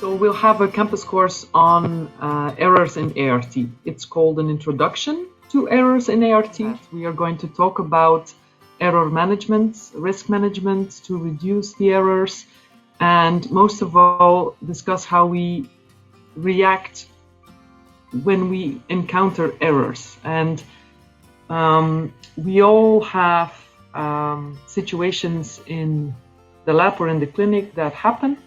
So we'll have a campus course on errors in ART. It's called an Introduction to Errors in ART. We are going to talk about error management, risk management to reduce the errors, and most of all, discuss how we react when we encounter errors. And we all have situations in the lab or in the clinic that happen,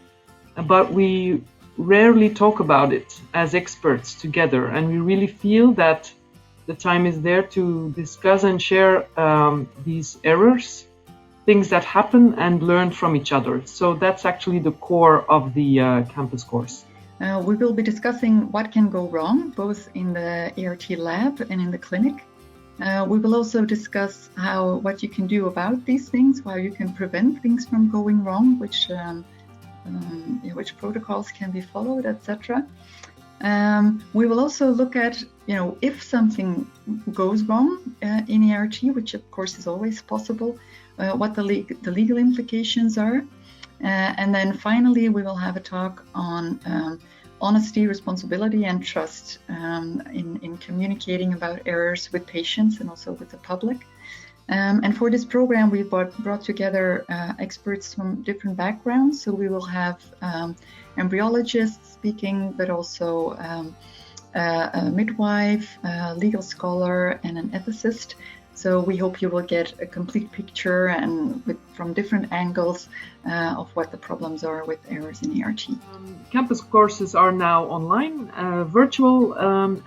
but we rarely talk about it as experts together, and we really feel that the time is there to discuss and share these errors, things that happen, and learn from each other. So that's actually the core of the campus course. We will be discussing what can go wrong, both in the ART lab and in the clinic. We will also discuss what you can do about these things, how you can prevent things from going wrong, which protocols can be followed, etc. We will also look at, if something goes wrong in ART, which of course is always possible, what the legal implications are. And then finally, we will have a talk on honesty, responsibility, and trust in communicating about errors with patients and also with the public. And for this program, we brought together experts from different backgrounds. So we will have embryologists speaking, but also a midwife, a legal scholar, and an ethicist. So we hope you will get a complete picture and from different angles of what the problems are with errors in ART. Campus courses are now online, virtual,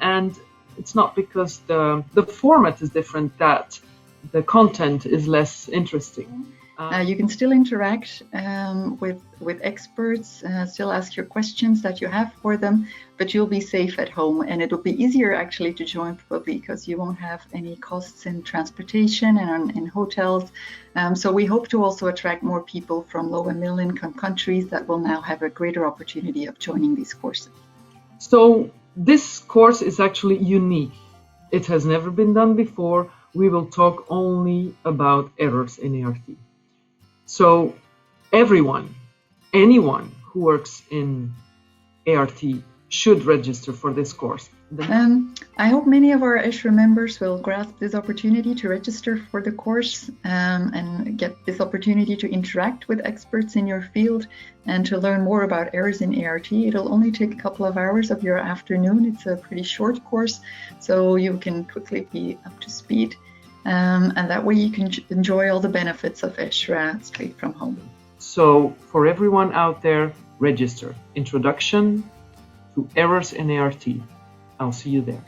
and it's not because the format is different that the content is less interesting. You can still interact with experts, still ask your questions that you have for them, but you'll be safe at home, and it'll be easier actually to join probably because you won't have any costs in transportation and in hotels. So we hope to also attract more people from low and middle income countries that will now have a greater opportunity of joining these courses. So this course is actually unique. It has never been done before. We will talk only about errors in ART. So anyone who works in ART should register for this course. I hope many of our ESHRE members will grasp this opportunity to register for the course and get this opportunity to interact with experts in your field and to learn more about errors in ART. It'll only take a couple of hours of your afternoon. It's a pretty short course, so you can quickly be up to speed. And that way you can enjoy all the benefits of ESHRE straight from home. So for everyone out there, register. Introduction to Errors in ART. I'll see you there.